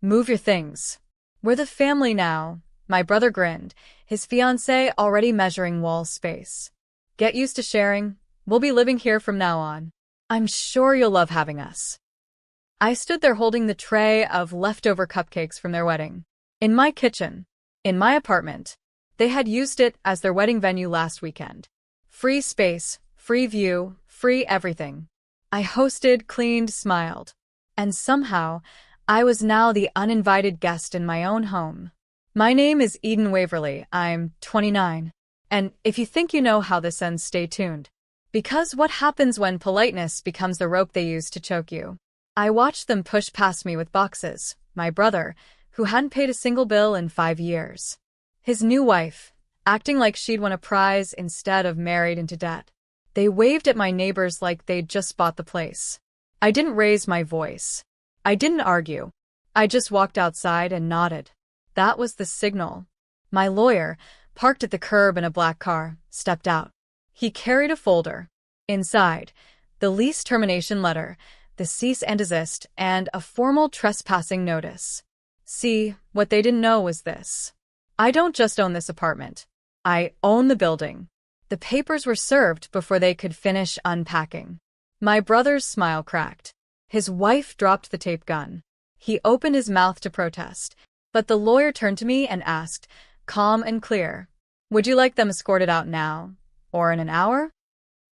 Move your things. We're the family now. My brother grinned, his fiancée already measuring wall space. Get used to sharing. We'll be living here from now on. I'm sure you'll love having us. I stood there holding the tray of leftover cupcakes from their wedding. In my kitchen. In my apartment. They had used it as their wedding venue last weekend. Free space, free view, free everything. I hosted, cleaned, smiled. And somehow, I was now the uninvited guest in my own home. My name is Eden Waverly. I'm 29. And if you think you know how this ends, stay tuned. Because what happens when politeness becomes the rope they use to choke you? I watched them push past me with boxes. My brother, who hadn't paid a single bill in 5 years. His new wife, acting like she'd won a prize instead of married into debt. They waved at my neighbors like they'd just bought the place. I didn't raise my voice. I didn't argue. I just walked outside and nodded. That was the signal. My lawyer, parked at the curb in a black car, stepped out. He carried a folder. Inside, the lease termination letter, the cease and desist, and a formal trespassing notice. See, what they didn't know was this. I don't just own this apartment. I own the building. The papers were served before they could finish unpacking. My brother's smile cracked. His wife dropped the tape gun. He opened his mouth to protest, but the lawyer turned to me and asked, calm and clear, would you like them escorted out now, or in an hour?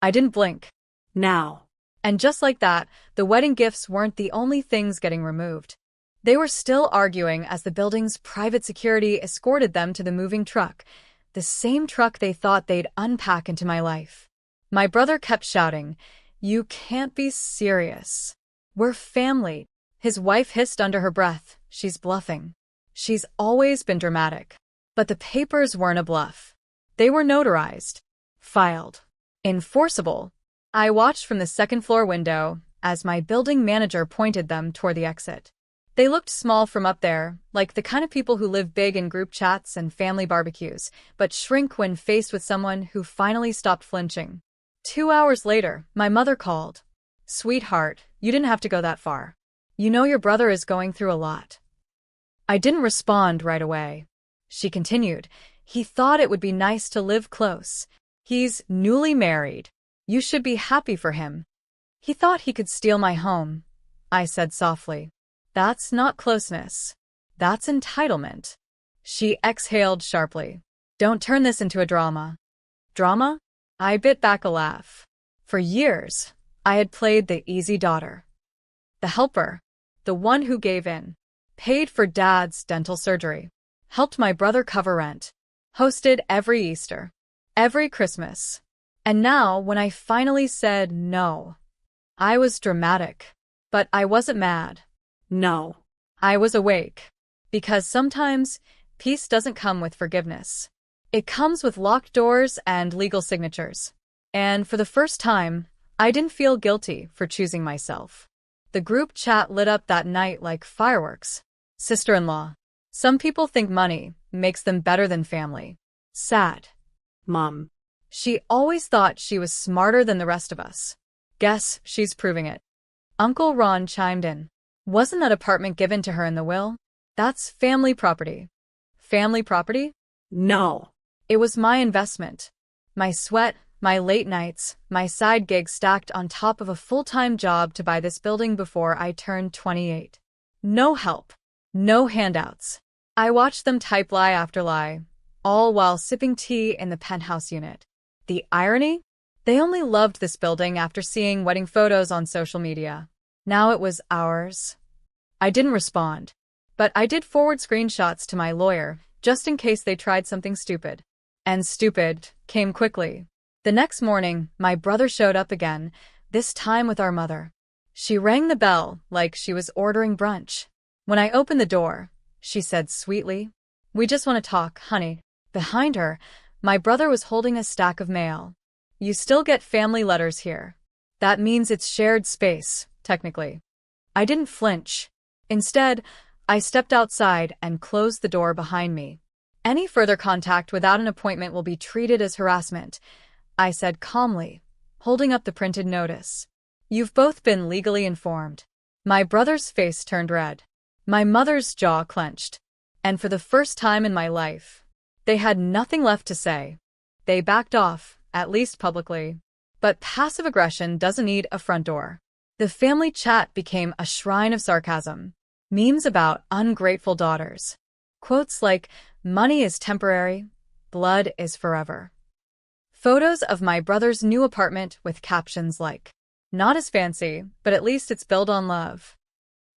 I didn't blink. Now. And just like that, the wedding gifts weren't the only things getting removed. They were still arguing as the building's private security escorted them to the moving truck, the same truck they thought they'd unpack into my life. My brother kept shouting, you can't be serious. We're family. His wife hissed under her breath, she's bluffing. She's always been dramatic. But the papers weren't a bluff. They were notarized. Filed. Enforceable. I watched from the second-floor window as my building manager pointed them toward the exit. They looked small from up there, like the kind of people who live big in group chats and family barbecues, but shrink when faced with someone who finally stopped flinching. 2 hours later, my mother called. Sweetheart, you didn't have to go that far. You know your brother is going through a lot. I didn't respond right away. She continued, he thought it would be nice to live close. He's newly married. You should be happy for him. He thought he could steal my home, I said softly. That's not closeness. That's entitlement. She exhaled sharply. Don't turn this into a drama. Drama? I bit back a laugh. For years, I had played the easy daughter. The helper. The one who gave in. Paid for Dad's dental surgery. Helped my brother cover rent. Hosted every Easter. Every Christmas. And now, when I finally said no, I was dramatic. But I wasn't mad. No. I was awake. Because sometimes, peace doesn't come with forgiveness. It comes with locked doors and legal signatures. And for the first time, I didn't feel guilty for choosing myself. The group chat lit up that night like fireworks. Sister-in-law. Some people think money makes them better than family. Sad. Mom. She always thought she was smarter than the rest of us. Guess she's proving it. Uncle Ron chimed in. Wasn't that apartment given to her in the will? That's family property. Family property? No. It was my investment. My sweat, my late nights, my side gigs stacked on top of a full-time job to buy this building before I turned 28. No help. No handouts. I watched them type lie after lie, all while sipping tea in the penthouse unit. The irony? They only loved this building after seeing wedding photos on social media. Now it was ours. I didn't respond, but I did forward screenshots to my lawyer, just in case they tried something stupid. And stupid came quickly. The next morning, my brother showed up again, this time with our mother. She rang the bell like she was ordering brunch. When I opened the door, she said sweetly, "We just want to talk, honey." Behind her, my brother was holding a stack of mail. You still get family letters here. That means it's shared space, technically. I didn't flinch. Instead, I stepped outside and closed the door behind me. Any further contact without an appointment will be treated as harassment, I said calmly, holding up the printed notice. You've both been legally informed. My brother's face turned red. My mother's jaw clenched, and for the first time in my life, they had nothing left to say. They backed off, at least publicly. But passive aggression doesn't need a front door. The family chat became a shrine of sarcasm. Memes about ungrateful daughters. Quotes like, "Money is temporary, blood is forever." Photos of my brother's new apartment with captions like, "Not as fancy, but at least it's built on love."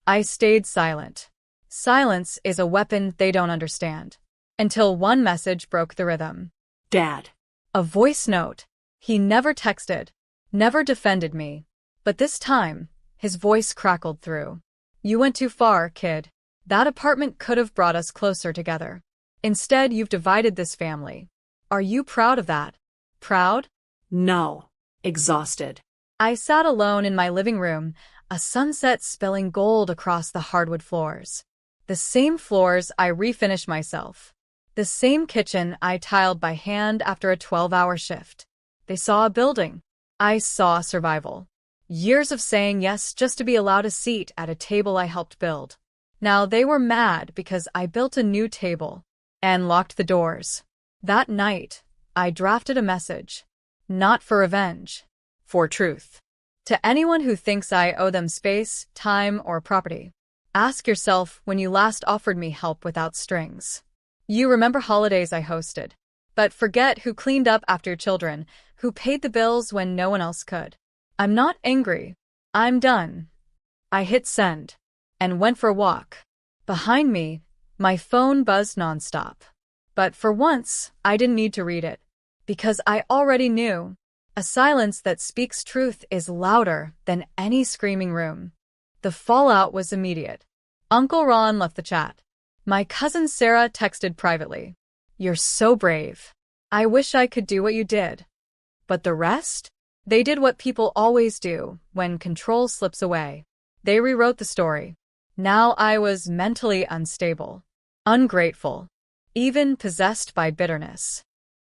I stayed silent. Silence is a weapon they don't understand. Until one message broke the rhythm. Dad. A voice note. He never texted, never defended me. But this time, his voice crackled through. "You went too far, kid. That apartment could have brought us closer together. Instead, you've divided this family. Are you proud of that? Proud?" No. Exhausted. I sat alone in my living room, a sunset spilling gold across the hardwood floors. The same floors I refinished myself. The same kitchen I tiled by hand after a 12-hour shift. They saw a building. I saw survival. Years of saying yes just to be allowed a seat at a table I helped build. Now they were mad because I built a new table and locked the doors. That night, I drafted a message. Not for revenge. For truth. To anyone who thinks I owe them space, time, or property, ask yourself when you last offered me help without strings. You remember holidays I hosted, but forget who cleaned up after your children, who paid the bills when no one else could. I'm not angry. I'm done. I hit send and went for a walk. Behind me, my phone buzzed nonstop. But for once, I didn't need to read it, because I already knew. A silence that speaks truth is louder than any screaming room. The fallout was immediate. Uncle Ron left the chat. My cousin Sarah texted privately. "You're so brave. I wish I could do what you did." But the rest? They did what people always do when control slips away. They rewrote the story. Now I was mentally unstable, ungrateful, even possessed by bitterness.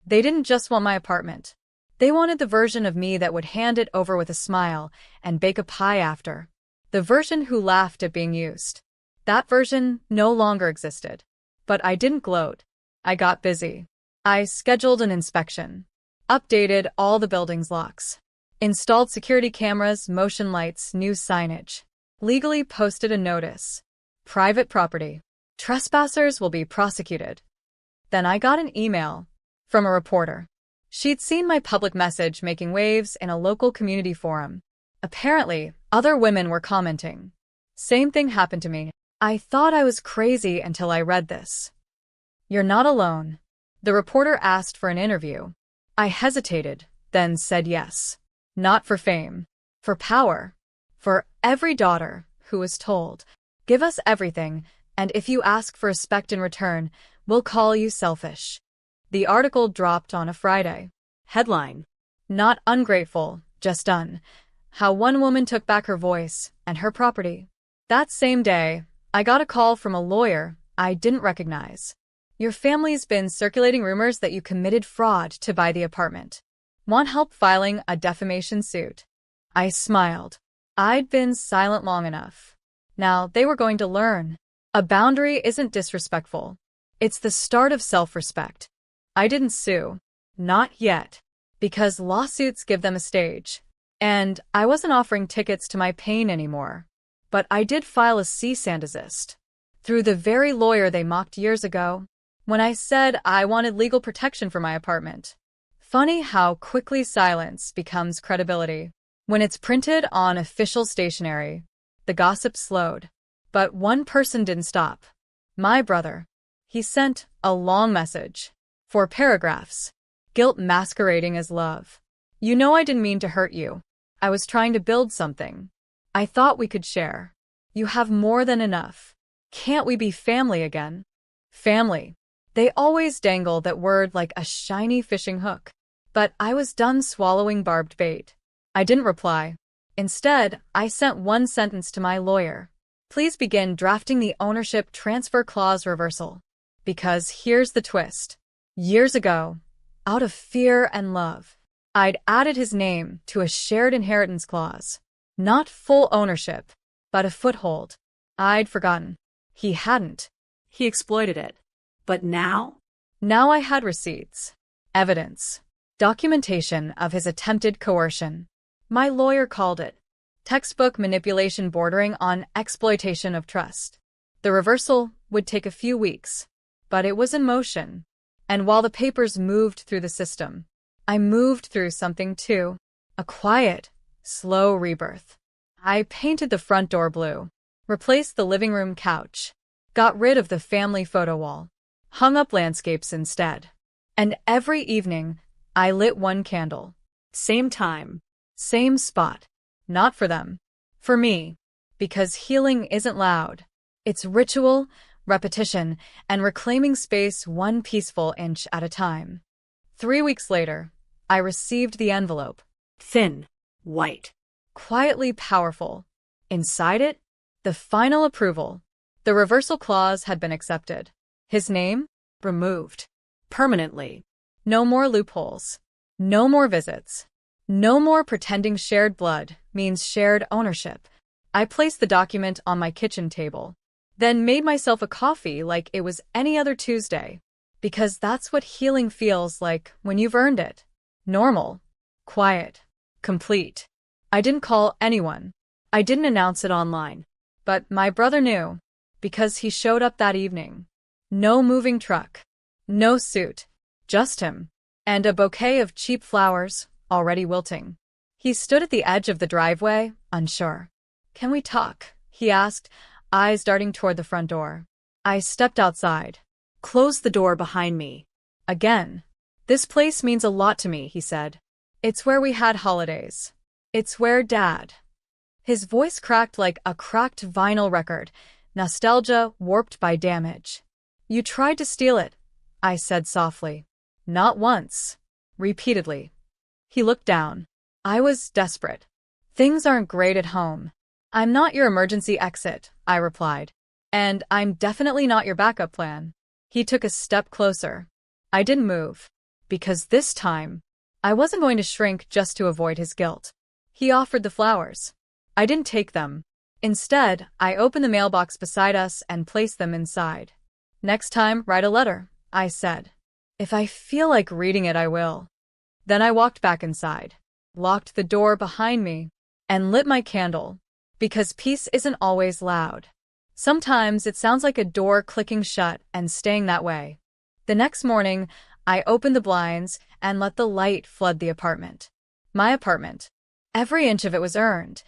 They didn't just want my apartment. They wanted the version of me that would hand it over with a smile and bake a pie after. The version who laughed at being used. That version no longer existed. But I didn't gloat. I got busy. I scheduled an inspection, updated all the building's locks, installed security cameras, motion lights, new signage, legally posted a notice. Private property. Trespassers will be prosecuted. Then I got an email from a reporter. She'd seen my public message making waves in a local community forum. Apparently, other women were commenting. Same thing happened to me. I thought I was crazy until I read this. "You're not alone." The reporter asked for an interview. I hesitated, then said yes. Not for fame. For power. For every daughter who was told, "Give us everything, and if you ask for respect in return, we'll call you selfish." The article dropped on a Friday. Headline. Not ungrateful, just done. How one woman took back her voice and her property. That same day, I got a call from a lawyer I didn't recognize. "Your family's been circulating rumors that you committed fraud to buy the apartment. Want help filing a defamation suit?" I smiled. I'd been silent long enough. Now they were going to learn. A boundary isn't disrespectful. It's the start of self-respect. I didn't sue. Not yet. Because lawsuits give them a stage. And I wasn't offering tickets to my pain anymore. But I did file a cease and desist. Through the very lawyer they mocked years ago, when I said I wanted legal protection for my apartment. Funny how quickly silence becomes credibility. When it's printed on official stationery, the gossip slowed. But one person didn't stop. My brother. He sent a long message. 4 paragraphs. Guilt masquerading as love. "You know I didn't mean to hurt you. I was trying to build something. I thought we could share. You have more than enough. Can't we be family again?" Family. They always dangle that word like a shiny fishing hook. But I was done swallowing barbed bait. I didn't reply. Instead, I sent one sentence to my lawyer. "Please begin drafting the ownership transfer clause reversal." Because here's the twist. Years ago, out of fear and love, I'd added his name to a shared inheritance clause. Not full ownership, but a foothold. I'd forgotten. He hadn't. He exploited it. But now? Now I had receipts, evidence, documentation of his attempted coercion. My lawyer called it textbook manipulation bordering on exploitation of trust. The reversal would take a few weeks, but it was in motion. And while the papers moved through the system, I moved through something too. A quiet, slow rebirth. I painted the front door blue, replaced the living room couch, got rid of the family photo wall, hung up landscapes instead. And every evening, I lit one candle. Same time. Same spot. Not for them. For me. Because healing isn't loud. It's ritual, repetition, and reclaiming space one peaceful inch at a time. 3 weeks later, I received the envelope. Thin. White. Quietly powerful. Inside it, the final approval. The reversal clause had been accepted. His name? Removed. Permanently. No more loopholes. No more visits. No more pretending shared blood means shared ownership. I placed the document on my kitchen table, then made myself a coffee like it was any other Tuesday. Because that's what healing feels like when you've earned it. Normal. Quiet. Complete. I didn't call anyone. I didn't announce it online. But my brother knew. Because he showed up that evening. No moving truck. No suit. Just him. And a bouquet of cheap flowers, already wilting. He stood at the edge of the driveway, unsure. "Can we talk?" he asked, eyes darting toward the front door. I stepped outside. Closed the door behind me. Again. "This place means a lot to me," he said. "It's where we had holidays. It's where Dad." His voice cracked like a cracked vinyl record, nostalgia warped by damage. "You tried to steal it," I said softly. "Not once." Repeatedly. He looked down. I was desperate. "Things aren't great at home." "I'm not your emergency exit," I replied. "And I'm definitely not your backup plan." He took a step closer. I didn't move. Because this time, I wasn't going to shrink just to avoid his guilt. He offered the flowers. I didn't take them. Instead, I opened the mailbox beside us and placed them inside. "Next time, write a letter," I said. "If I feel like reading it, I will." Then I walked back inside, locked the door behind me, and lit my candle. Because peace isn't always loud. Sometimes it sounds like a door clicking shut and staying that way. The next morning, I opened the blinds and let the light flood the apartment. My apartment. Every inch of it was earned,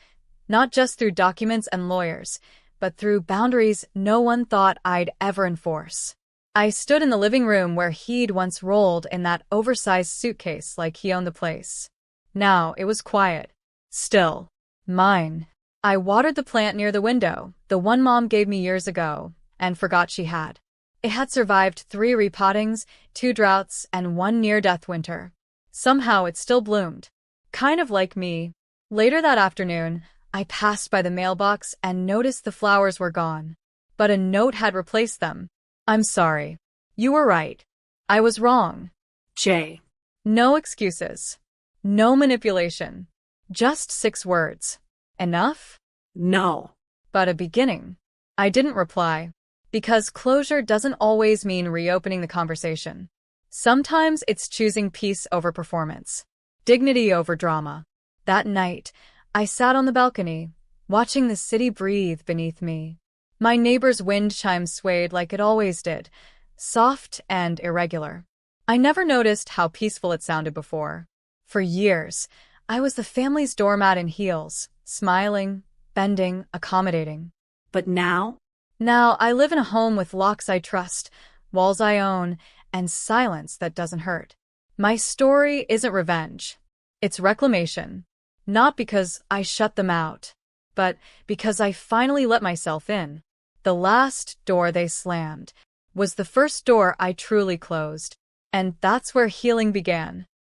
not just through documents and lawyers, but through boundaries no one thought I'd ever enforce. I stood in the living room where he'd once rolled in that oversized suitcase like he owned the place. Now it was quiet. Still. Mine. I watered the plant near the window, the one Mom gave me years ago, and forgot she had. It had survived 3 repottings, 2 droughts, and 1 near-death winter. Somehow it still bloomed. Kind of like me. Later that afternoon, I passed by the mailbox and noticed the flowers were gone. But a note had replaced them. "I'm sorry. You were right. I was wrong." J. No excuses. No manipulation. Just 6 words. Enough? No. But a beginning. I didn't reply. Because closure doesn't always mean reopening the conversation. Sometimes it's choosing peace over performance. Dignity over drama. That night, I sat on the balcony, watching the city breathe beneath me. My neighbor's wind chimes swayed like it always did, soft and irregular. I never noticed how peaceful it sounded before. For years, I was the family's doormat in heels, smiling, bending, accommodating. But now? Now I live in a home with locks I trust, walls I own, and silence that doesn't hurt. My story isn't revenge. It's reclamation. Not because I shut them out, but because I finally let myself in. The last door they slammed was the first door I truly closed. And that's where healing began.